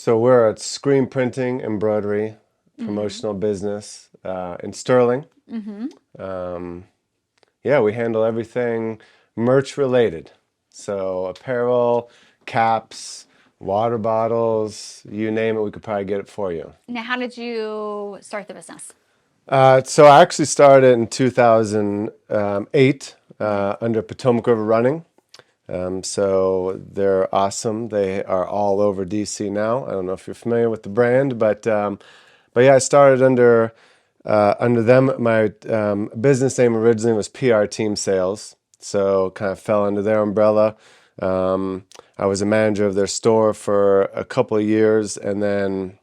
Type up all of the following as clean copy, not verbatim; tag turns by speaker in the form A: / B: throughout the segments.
A: So we're a screen printing, embroidery,
B: Mm-hmm.
A: promotional business in Sterling.
B: Mm-hmm.
A: Um, yeah, we handle everything merch related. So apparel, caps, water bottles, you name it, we could probably get it for you.
B: Now, how did you start the business?
A: So I actually started in 2008
B: Okay.
A: under Potomac River Running. So they're awesome. They are all over DC now. I don't know if you're familiar with the brand, but yeah, I started under them. My business name originally was PR Team Sales, so kind of fell under their umbrella. I was a manager of their store for a couple of years, and then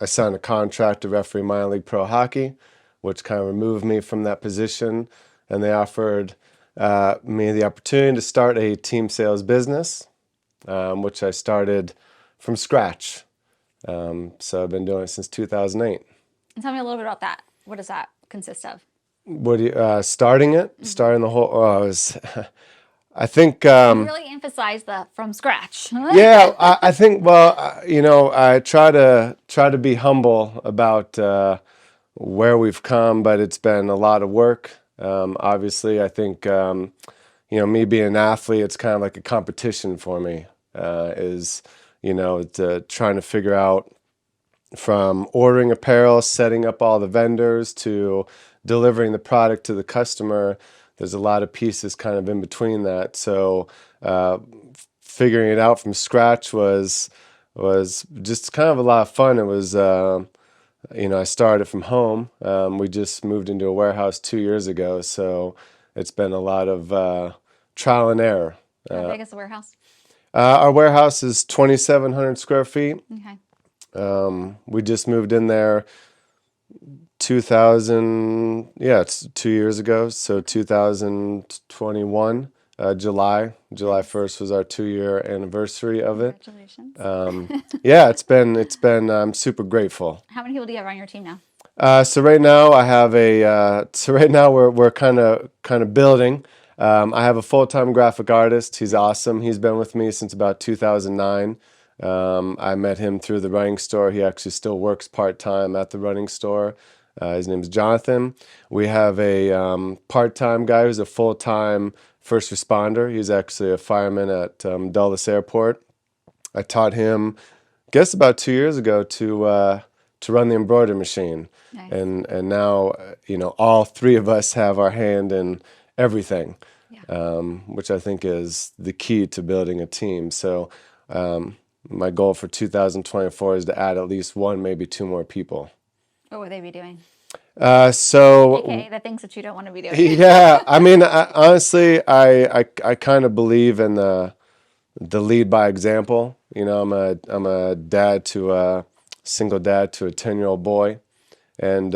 A: I signed a contract to referee minor league pro hockey, which kind of removed me from that position, and they offered me the opportunity to start a team sales business, which I started from scratch. So I've been doing it since 2008.
B: And tell me a little bit about that. What does that consist of?
A: What do you, starting it,
B: Mm-hmm.
A: starting the whole, oh, I think,
B: You really emphasize the from scratch.
A: yeah, I think, well, I try to be humble about where we've come, but it's been a lot of work. Obviously, I think, me being an athlete, it's kind of like a competition for me, trying to figure out from ordering apparel, setting up all the vendors to delivering the product to the customer. There's a lot of pieces kind of in between that. So figuring it out from scratch was just kind of a lot of fun. It was I started from home. We just moved into a warehouse 2 years ago, so it's been a lot of trial and error.
B: How big is the warehouse?
A: Our warehouse is 2,700 square feet.
B: Okay.
A: We just moved in there 2000, yeah, it's 2 years ago, so 2021, July
B: Nice.
A: 1st was our 2 year anniversary of it.
B: Congratulations.
A: Yeah, it's been I'm super grateful.
B: How many people do you have on your team now?
A: So right now I have so right now we're kind of building. I have a full-time graphic artist. He's awesome. He's been with me since about 2009. I met him through the running store. He actually still works part-time at the running store. His name is Jonathan. We have a part-time guy who's a full-time first responder. He's actually a fireman at Dulles Airport. I taught him, I guess about 2 years ago, to run the embroidery machine,
B: Nice.
A: and now all three of us have our hand in everything,
B: Yeah.
A: which I think is the key to building a team. So my goal for 2024 is to add at least one, maybe two more people.
B: What would they be doing?
A: So
B: AKA the things that you don't want to be doing.
A: yeah, I mean, honestly, I kind of believe in the lead by example. I'm a dad to a single dad to a 10-year-old boy, and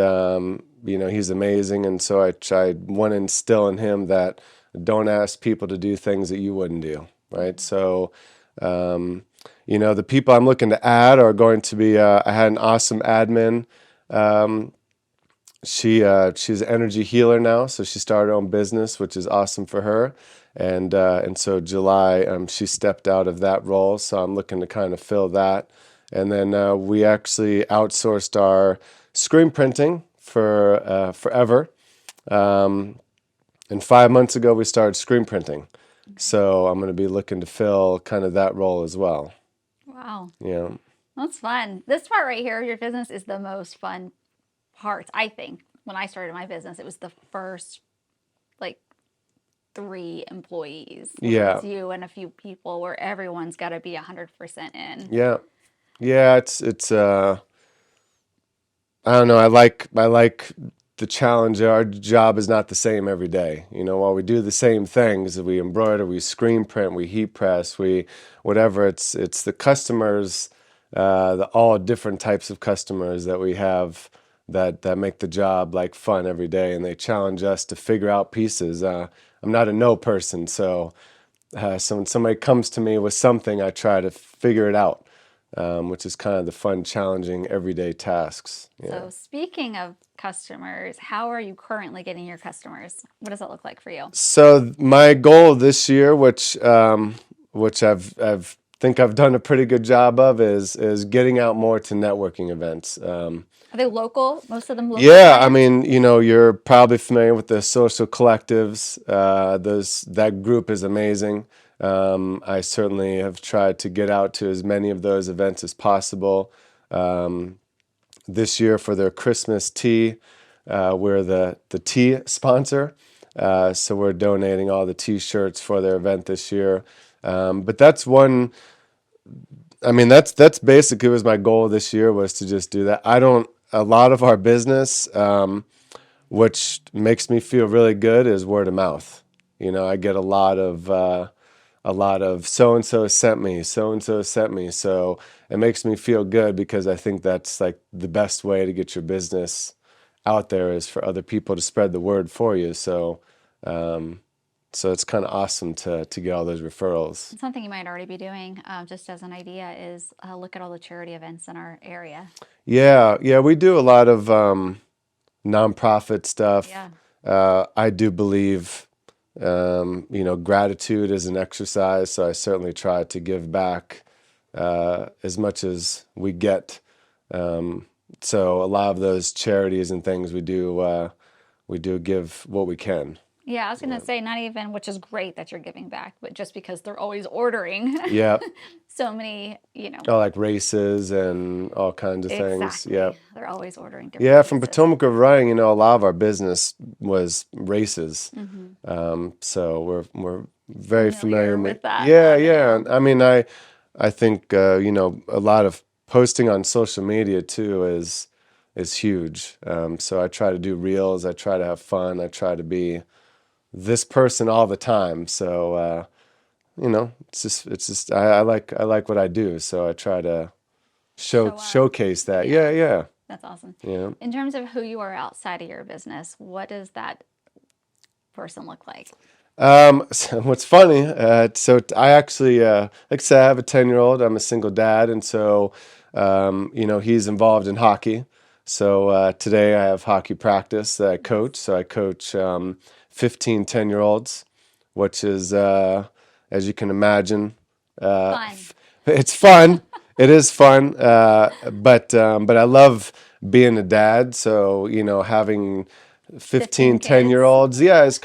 A: he's amazing. And so I want to instill in him that don't ask people to do things that you wouldn't do, right? So the people I'm looking to add are going to be. I had an awesome admin. She's an energy healer now, so she started her own business, which is awesome for her. And so July, she stepped out of that role, so I'm looking to kind of fill that. And then we actually outsourced our screen printing for forever. And 5 months ago, we started screen printing. So I'm going to be looking to fill kind of that role as well.
B: Wow.
A: Yeah.
B: That's fun. This part right here, your business, is the most fun part, I think. When I started my business, it was the first, like, 3 employees.
A: Yeah.
B: It's you and a few people where everyone's got to be 100% in.
A: Yeah. Yeah, it's I don't know. I like the challenge. Our job is not the same every day. While we do the same things, we embroider, we screen print, we heat press, we whatever. It's the customers, all different types of customers that we have that make the job like fun every day, and they challenge us to figure out pieces. I'm not a no person, so when somebody comes to me with something, I try to figure it out. Which is kind of the fun, challenging, everyday tasks. Yeah.
B: So speaking of customers, how are you currently getting your customers? What does that look like for you?
A: So my goal this year, which I've think I've done a pretty good job of is getting out more to networking events.
B: Are they local? Most of them local
A: Yeah, I
B: clients?
A: mean, you're probably familiar with the social collectives. That group is amazing. I certainly have tried to get out to as many of those events as possible. This year for their Christmas tea, we're the tea sponsor. So we're donating all the T-shirts for their event this year. But that's one. I mean, that's basically was my goal this year, was to just do that. I don't. A lot of our business, which makes me feel really good, is word of mouth. I get a lot of so and so sent me, so and so sent me. So it makes me feel good, because I think that's like the best way to get your business out there, is for other people to spread the word for you. So it's kind of awesome to get all those referrals.
B: Something you might already be doing, just as an idea, is look at all the charity events in our area.
A: Yeah, yeah, we do a lot of nonprofit stuff.
B: Yeah.
A: I do believe, gratitude is an exercise, so I certainly try to give back as much as we get. So a lot of those charities and things we do give what we can.
B: Yeah, I was going to say, not even, which is great that you're giving back, but just because they're always ordering
A: Yeah.
B: so many.
A: Oh, like races and all kinds of things. Yeah.
B: Exactly. They're always ordering different
A: Yeah, from
B: races.
A: Potomac River Running, a lot of our business was races.
B: Mm-hmm.
A: So we're very familiar
B: With that.
A: Yeah, yeah. I mean, I think a lot of posting on social media too is huge. So I try to do reels. I try to have fun. I try to be this person all the time. So it's just I like what I do. So I try to showcase that.
B: Yeah.
A: Yeah, yeah.
B: That's awesome.
A: Yeah.
B: In terms of who you are outside of your business, what does that person look like?
A: So what's funny, I actually, like I said, I have a 10-year-old. I'm a single dad, and so, he's involved in hockey. So today I have hockey practice that I coach. So I coach 15 10-year-olds, which is, as you can imagine,
B: Fun.
A: it's fun. It is fun, but I love being a dad. So having 15 10 year
B: kids.
A: olds, yeah, it's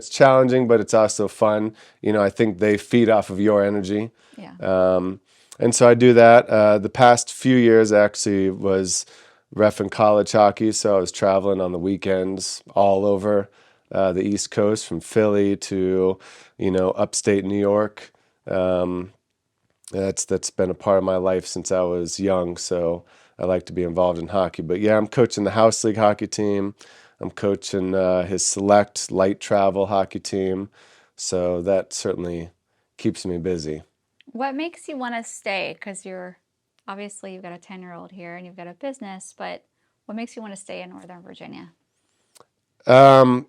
A: challenging, but it's also fun. I think they feed off of your energy.
B: Yeah.
A: And so I do that. The past few years I actually was reffing college hockey, so I was traveling on the weekends all over the East Coast, from Philly to upstate New York. That's been a part of my life since I was young, so I like to be involved in hockey. But yeah, I'm coaching the house league hockey team. I'm coaching his select light travel hockey team, so that certainly keeps me busy.
B: What makes you want to stay? Because you've got a 10-year-old here and you've got a business, but what makes you want to stay in Northern Virginia?
A: Um,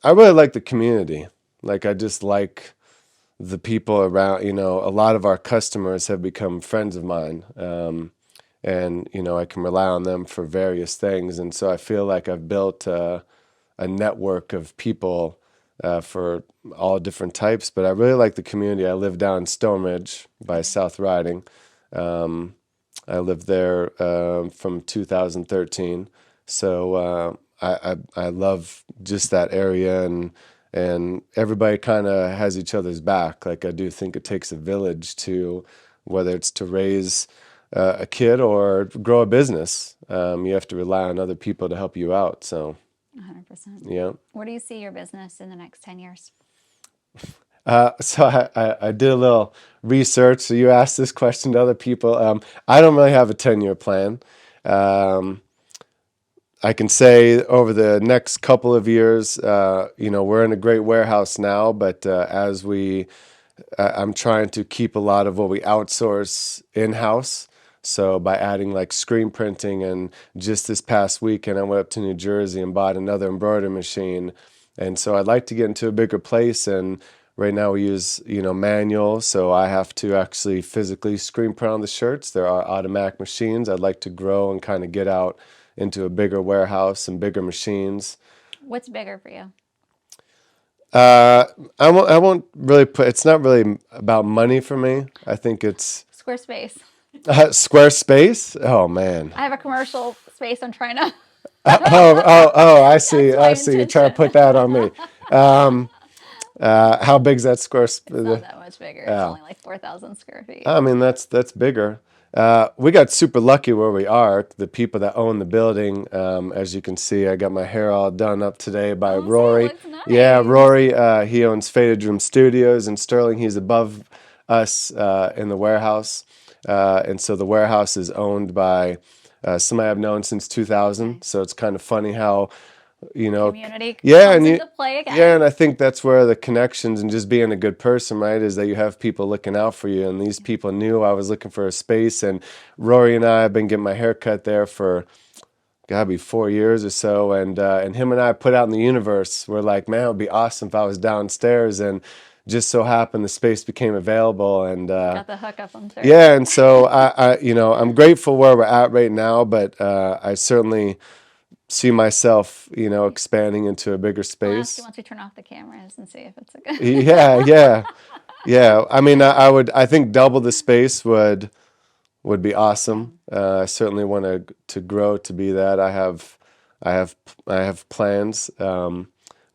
A: I really like the community. Like, I just like the people around. A lot of our customers have become friends of mine. And I can rely on them for various things, and so I feel like I've built a network of people for all different types. But I really like the community. I live down in Stonebridge by South Riding. I lived there from 2013, so I love just that area, and everybody kind of has each other's back. Like, I do think it takes a village to, whether it's to raise a kid or grow a business. You have to rely on other people to help you out. So,
B: 100%.
A: yeah.
B: Where do you see your business in the next 10 years?
A: So I did a little research. So you asked this question to other people. I don't really have a 10-year plan. I can say over the next couple of years, we're in a great warehouse now, but I'm trying to keep a lot of what we outsource in-house. So by adding like screen printing, and just this past weekend I went up to New Jersey and bought another embroidery machine. And so I'd like to get into a bigger place, and right now we use, manual, so I have to actually physically screen print on the shirts. There are automatic machines. I'd like to grow and kind of get out into a bigger warehouse and bigger machines.
B: What's bigger for you?
A: Uh, I won't really put. It's not really about money for me. I think it's
B: Squarespace.
A: Squarespace. Oh man.
B: I have a commercial space I'm trying to.
A: Oh! I see.
B: That's
A: I
B: my
A: see. You're trying to
B: intention.
A: put that on me. Um, how big's that
B: It's not
A: Squarespace?
B: that much bigger. It's
A: Oh,
B: only like 4,000 square feet.
A: I mean that's bigger. We got super lucky where we are. The people that own the building, as you can see, I got my hair all done up today by
B: Oh, see, it
A: Rory.
B: looks
A: Yeah,
B: nice.
A: Rory. He owns Faded Room Studios in Sterling. He's above us in the warehouse, and so the warehouse is owned by somebody I've known since
B: Okay.
A: 2000. So it's kind of funny how
B: Community
A: yeah,
B: comes into play
A: yeah,
B: again.
A: and I think that's where the connections and just being a good person, right, is that you have people looking out for you. And these people knew I was looking for a space, and Rory and I have been getting my hair cut there for gotta be 4 years or so, and him and I put out in the universe. We're like, man, it would be awesome if I was downstairs, and just so happened the space became available, and
B: Got the hookup, I'm sure.
A: yeah, and so I'm grateful where we're at right now, but I certainly see myself, expanding into a bigger
B: I'll ask you
A: space.
B: once we turn off the cameras and see if it's a good.
A: Yeah, yeah, yeah. I mean, I think double the space would be
B: Yeah.
A: awesome. I certainly want to grow to be that. I have, I have plans.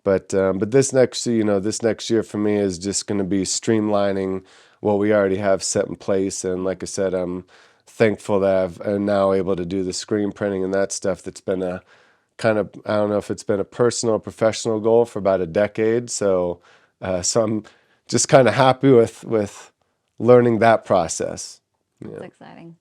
A: But this next year for me is just going to be streamlining what we already have set in place. And like I said, I'm thankful that I'm now able to do the screen printing and that stuff. That's been a kind of, I don't know if it's been a personal or professional goal for about a decade. So I'm just kind of happy with learning that process.
B: That's
A: Yeah.
B: exciting.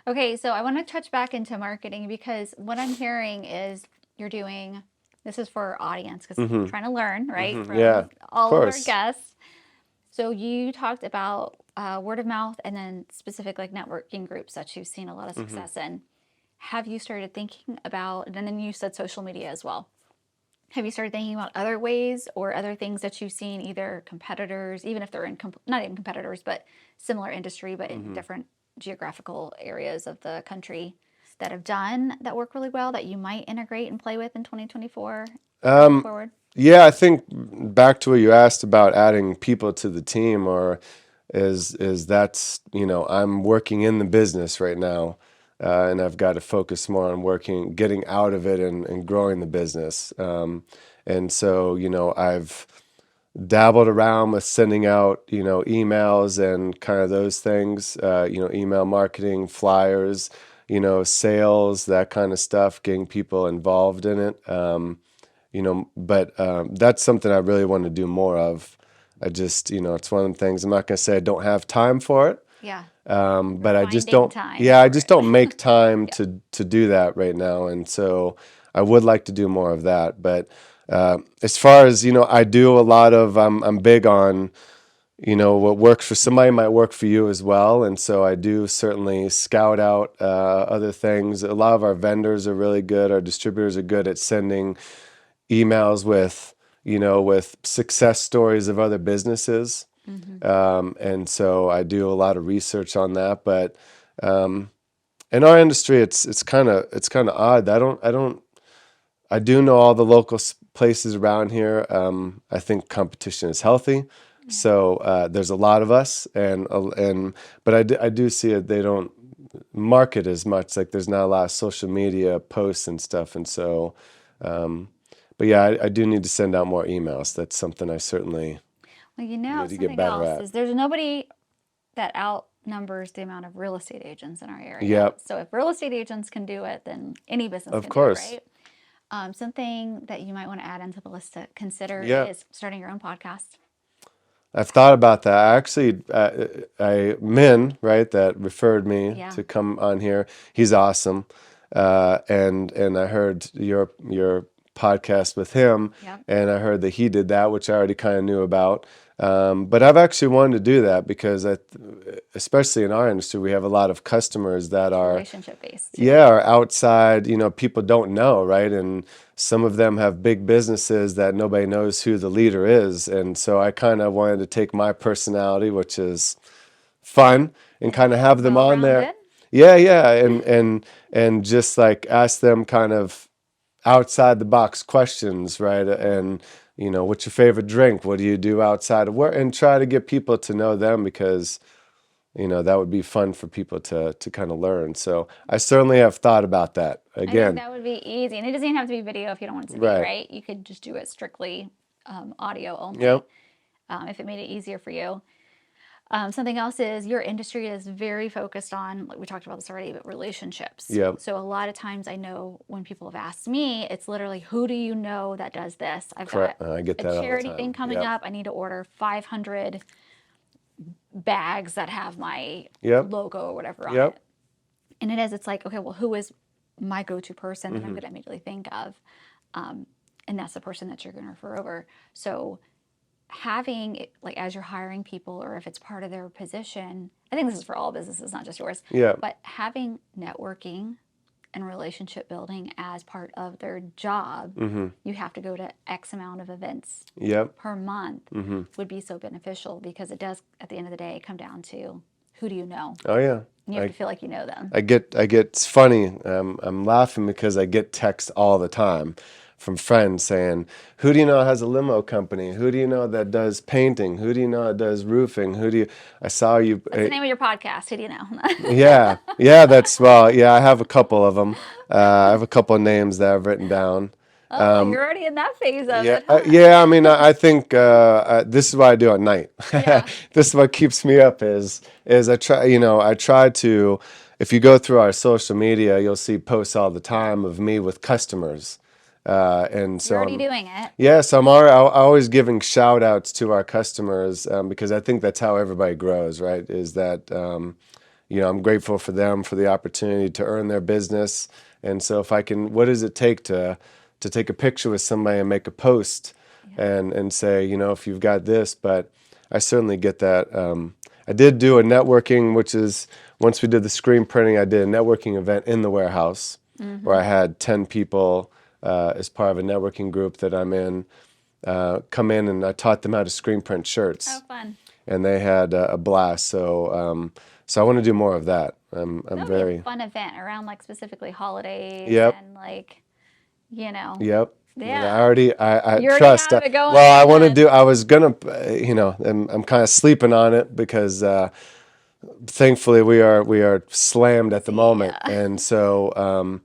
B: Okay, so I want to touch back into marketing because what I'm hearing is you're doing this is for our audience because I'm
A: Mm-hmm.
B: trying to learn, right,
A: Mm-hmm. Yeah.
B: from
A: Of
B: all of our
A: course.
B: guests. So you talked about word of mouth and then specific like networking groups that you've seen a lot of
A: Mm-hmm.
B: success in. Have you started thinking about, and then you said social media as well. Have you started thinking about other ways or other things that you've seen, either competitors, even if they're in, not even competitors, but similar industry, but in
A: Mm-hmm.
B: different geographical areas of the country that have done that work really well that you might integrate and play with in 2024 going
A: Um,
B: forward?
A: yeah, I think back to what you asked about adding people to the team, or is that's I'm working in the business right now, and I've got to focus more on getting out of it, and growing the business. And so I've dabbled around with sending out emails and kind of those things, email marketing, flyers, sales, that kind of stuff, getting people involved in it. But that's something I really want to do more of. I just, it's one of the things. I'm not going to say I don't have time for it,
B: Yeah, we're
A: but I just
B: finding
A: don't.
B: time
A: Yeah, I
B: for
A: just
B: it.
A: don't make time
B: Yeah.
A: to do that right now, and so I would like to do more of that. But as far as I do a lot of. I'm big on what works for somebody might work for you as well, and so I do certainly scout out other things. A lot of our vendors are really good. Our distributors are good at sending emails with success stories of other businesses.
B: Hmm.
A: And so I do a lot of research on that. But in our industry, it's kind of odd. I do know all the local places around here. I think competition is healthy.
B: Yeah.
A: So there's a lot of us, and but I do see it. They don't market as much. Like there's not a lot of social media posts and stuff, and so. Um, but yeah, I do need to send out more emails. That's something I certainly
B: Well,
A: need to get
B: something
A: better
B: else
A: at.
B: is there's nobody that outnumbers the amount of real estate agents in our area.
A: Yep,
B: So if real estate agents can do it, then any business
A: of
B: can do it,
A: course.
B: right? Something that you might want to add into the list to consider
A: Yep.
B: is starting your own podcast.
A: I've thought about that. Actually, Min, right, that referred me
B: Yeah.
A: to come on here. He's awesome, and I heard your podcast with him,
B: Yep.
A: and I heard that he did that, which I already kind of knew about. But I've actually wanted to do that because especially in our industry, we have a lot of customers that
B: It's
A: are
B: relationship based too.
A: yeah, are outside. People don't know, right? And some of them have big businesses that nobody knows who the leader is. And so I kind of wanted to take my personality, which is fun, and kind of have them
B: Well
A: on there.
B: rounded.
A: Yeah, yeah, and just like ask them kind of outside the box questions, right? And what's your favorite drink? What do you do outside of work? And try to get people to know them, because that would be fun for people to kind of learn. So I certainly have thought about that.
B: I think
A: Again,
B: that would be easy. And it doesn't even have to be video if you don't want it to be,
A: right.
B: right? You could just do it strictly audio only
A: Yep.
B: if it made it easier for you. Something else is your industry is very focused on, like we talked about this already, but relationships.
A: Yep.
B: So a lot of times I know when people have asked me, it's literally, who do you know that does this? I've got
A: Correct. I get
B: a
A: that all the
B: charity
A: time.
B: thing coming
A: Yep.
B: up. I need to order 500 bags that have my
A: Yep.
B: logo or whatever on
A: Yep.
B: it. And it's like, okay, well, who is my go-to person that I'm
A: Mm-hmm.
B: going to immediately think of? And that's the person that you're going to refer over. So having, like, as you're hiring people, or if it's part of their position, I think this is for all businesses, not just yours,
A: Yep.
B: but having networking and relationship building as part of their job,
A: Mm-hmm.
B: you have to go to X amount of events
A: Yep.
B: per month,
A: Mm-hmm.
B: would be so beneficial, because it does, at the end of the day, come down to who do you know?
A: Oh yeah.
B: And you have to feel like you know them.
A: I get, it's funny. I'm laughing because I get texts all the time from friends saying, who do you know has a limo company? Who do you know that does painting? Who do you know that does roofing? I saw you.
B: What's the name of your podcast? Who do you know?
A: Yeah. Yeah, I have a couple of them. I have a couple of names that I've written down.
B: Oh, you're already in that phase of
A: Yeah,
B: it, huh?
A: yeah. I mean, I think this is what I do at night.
B: Yeah.
A: This is what keeps me up. Is I try to. If you go through our social media, you'll see posts all the time of me with customers, and so
B: You're already doing it.
A: yes, I'm always giving shout outs to our customers, because I think that's how everybody grows, right? Is that I'm grateful for them for the opportunity to earn their business, and so if I can, what does it take to take a picture with somebody and make a post, and say, if you've got this. But I certainly get that. I did do a networking, which is, once we did the screen printing, I did a networking event in the warehouse where I had 10 people as part of a networking group that I'm in come in, and I taught them how to screen print shirts.
B: Oh, fun.
A: And they had a blast. So I want to do more of that. I'm
B: That would be
A: very.
B: a fun event around, like, specifically holidays
A: Yep.
B: and, like,
A: Yep.
B: Yeah.
A: I
B: You already
A: trust.
B: have it going
A: Well, I want to
B: on.
A: do. I was gonna, I'm kind of sleeping on it because thankfully we are slammed at the moment,
B: Yeah.
A: and so.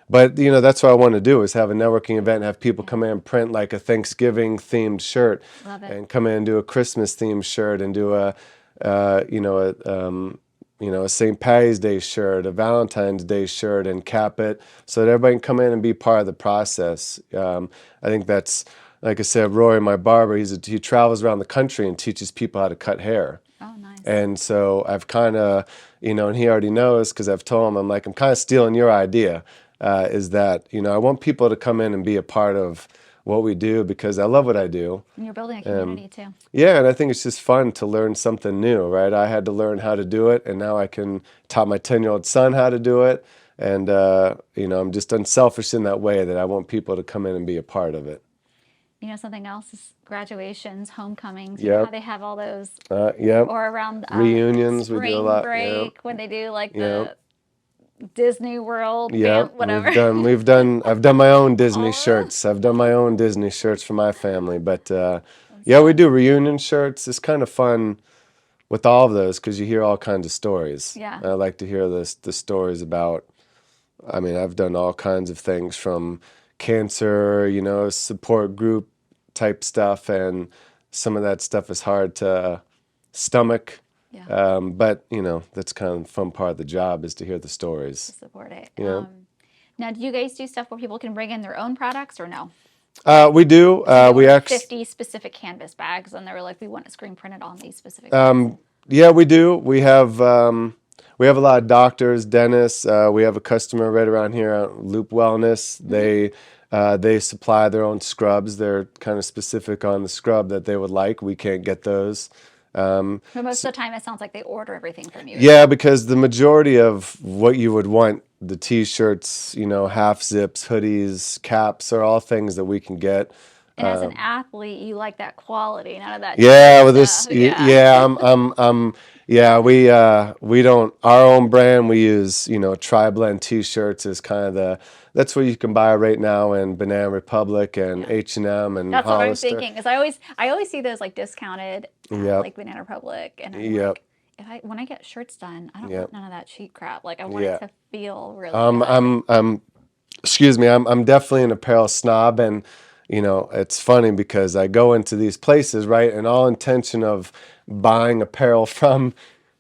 A: But that's what I want to do, is have a networking event, and have people come in and print like a Thanksgiving themed shirt,
B: Love it.
A: and come in and do a Christmas themed shirt, and do a St. Patty's Day shirt, a Valentine's Day shirt, and cap it so that everybody can come in and be part of the process. I think that's, like I said, Roy, my barber, he travels around the country and teaches people how to cut hair.
B: Oh, nice.
A: And so I've kind of, and he already knows, because I've told him, I'm like, I'm kind of stealing your idea, is that, I want people to come in and be a part of what we do, because I love what I do.
B: And you're building a community too.
A: Yeah, and I think it's just fun to learn something new, right? I had to learn how to do it, and now I can taught my 10-year-old son how to do it. And, I'm just unselfish in that way, that I want people to come in and be a part of it.
B: Something else is graduations, homecomings. You know
A: Yep.
B: how they have all those,
A: Yep.
B: or around
A: Reunions, we do a
B: spring
A: lot.
B: break,
A: Yep.
B: when they do, like,
A: Yep.
B: the Disney World,
A: Yep,
B: whatever.
A: I've done my own Disney
B: All
A: shirts. I've done my own Disney shirts for my family. But yeah, we do reunion shirts. It's kind of fun with all of those, because you hear all kinds of stories.
B: Yeah.
A: I like to hear the stories about. I mean, I've done all kinds of things, from cancer, support group type stuff, and some of that stuff is hard to stomach.
B: Yeah.
A: But that's kind of the fun part of the job, is to hear the stories.
B: Support it.
A: Yeah.
B: Now, do you guys do stuff where people can bring in their own products, or no?
A: We do.
B: You
A: We
B: ordered
A: actually.
B: 50 specific canvas bags, and they were like, we want it screen printed on these specific
A: Yeah, we do. We have a lot of doctors, dentists. We have a customer right around here, Loop Wellness. They supply their own scrubs. They're kind of specific on the scrub that they would like. We can't get those.
B: But most of the time, it sounds like they order everything from you.
A: Yeah, because the majority of what you would want, the T-shirts, half zips, hoodies, caps, are all things that we can get.
B: And as an athlete, you like that quality, none of that.
A: Yeah,
B: cheap
A: with this,
B: stuff.
A: yeah, Yeah, we don't our own brand. We use Tri-Blend T-shirts is kind of that's what you can buy right now in Banana Republic and
B: Yeah.
A: H&M and M and
B: That's what I'm
A: Hollister.
B: thinking. Because I always see those like discounted at
A: Yep,
B: like Banana Republic, and I'm
A: yep,
B: like, when I get shirts done, I don't
A: yep,
B: want none of that cheap crap. Like I want it
A: yeah.
B: to feel really
A: Um,
B: good.
A: I'm I'm excuse me. I'm definitely an apparel snob, and it's funny because I go into these places, right, and all intention of buying apparel from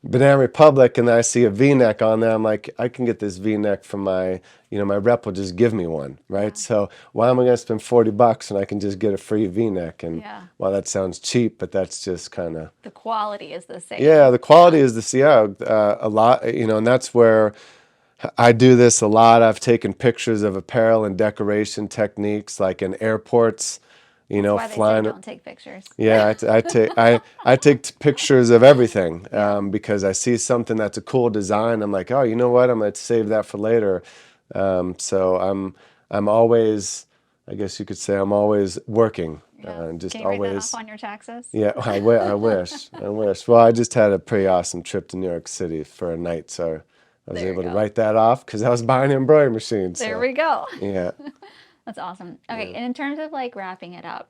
A: Banana Republic, and then I see a V-neck on there. I'm like, I can get this V-neck from my rep will just give me one, right?
B: Yeah.
A: So why am I going to spend $40 and I can just get a free V-neck? And
B: Yeah.
A: well, that sounds cheap, but that's just kind of
B: The quality is the
A: yeah.
B: same.
A: The quality is this, yeah, a lot, and that's where I do this a lot. I've taken pictures of apparel and decoration techniques, like in airports,
B: That's why they say
A: flying.
B: don't take pictures.
A: Yeah, I take pictures of everything
B: Yeah.
A: because I see something that's a cool design. I'm like, oh, you know what? I'm gonna save that for later. So I'm always, I guess you could say, I'm always working,
B: Yeah.
A: just
B: Can you write that off
A: always.
B: on your taxes?
A: Yeah, I wish, I wish. Well, I just had a pretty awesome trip to New York City for a night, so I was
B: There you
A: able to
B: go.
A: write that off because I was buying an embroidery machine.
B: There
A: So
B: we go.
A: yeah,
B: That's awesome. Okay,
A: yeah.
B: and in terms of like wrapping it up,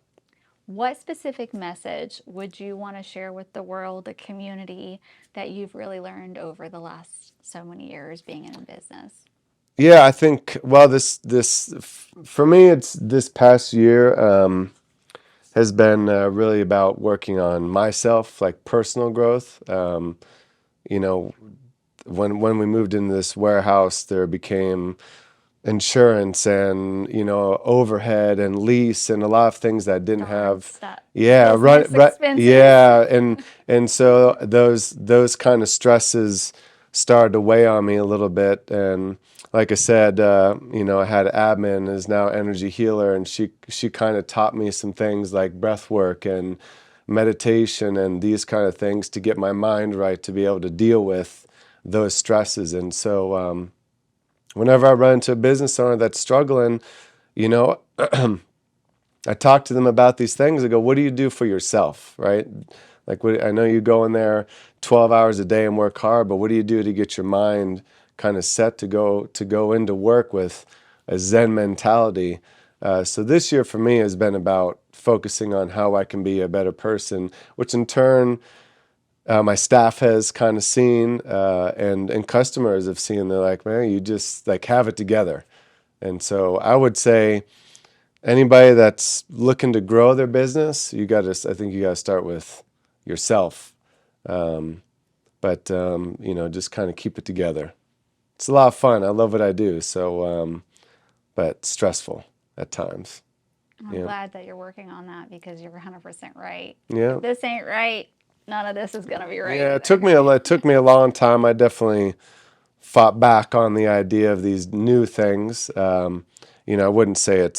B: what specific message would you want to share with the world, the community that you've really learned over the last so many years being in business?
A: Yeah, I think, well, for me, it's this past year has been really about working on myself, like personal growth. You know, when we moved into this warehouse, there became insurance and overhead and lease and a lot of things that didn't
B: Darn
A: have.
B: stuff.
A: Yeah,
B: Business expenses.
A: yeah, and so those kind of stresses started to weigh on me a little bit. And like I said, I had admin is now energy healer, and she kind of taught me some things like breath work and meditation and these kind of things to get my mind right to be able to deal with those stresses. And so whenever I run into a business owner that's struggling, you know, I talk to them about these things. I go, what do you do for yourself, right? Like, I know you go in there 12 hours a day and work hard, but what do you do to get your mind kind of set to go into work with a Zen mentality? So this year for me has been about focusing on how I can be a better person, which in turn my staff has kind of seen, and customers have seen. They're like, man, you just like have it together. And so I would say anybody that's looking to grow their business, I think you got to start with yourself. But just kind of keep it together. It's a lot of fun. I love what I do. So, but stressful at times.
B: I'm
A: Yeah.
B: glad that you're working on that because you're 100% right.
A: Yeah.
B: If this ain't right, none of this is going to be right
A: Yeah.
B: either.
A: It took me a long time. I definitely fought back on the idea of these new things. I wouldn't say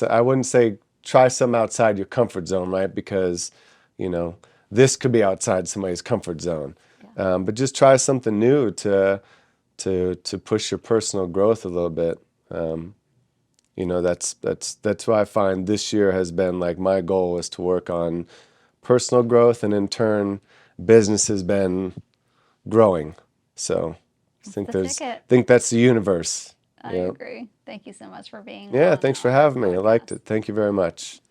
A: I wouldn't say try some outside your comfort zone, right? Because, you know, this could be outside somebody's comfort zone.
B: Yeah.
A: But just try something new to push your personal growth a little bit. That's why I find this year has been like my goal is to work on personal growth, and in turn, business has been growing. So I
B: That's
A: think
B: the ticket.
A: that's the universe.
B: I
A: Yeah.
B: agree. Thank you so much for being
A: Yeah,
B: on
A: thanks for
B: our
A: having me. I liked
B: podcast.
A: it. Thank you very much.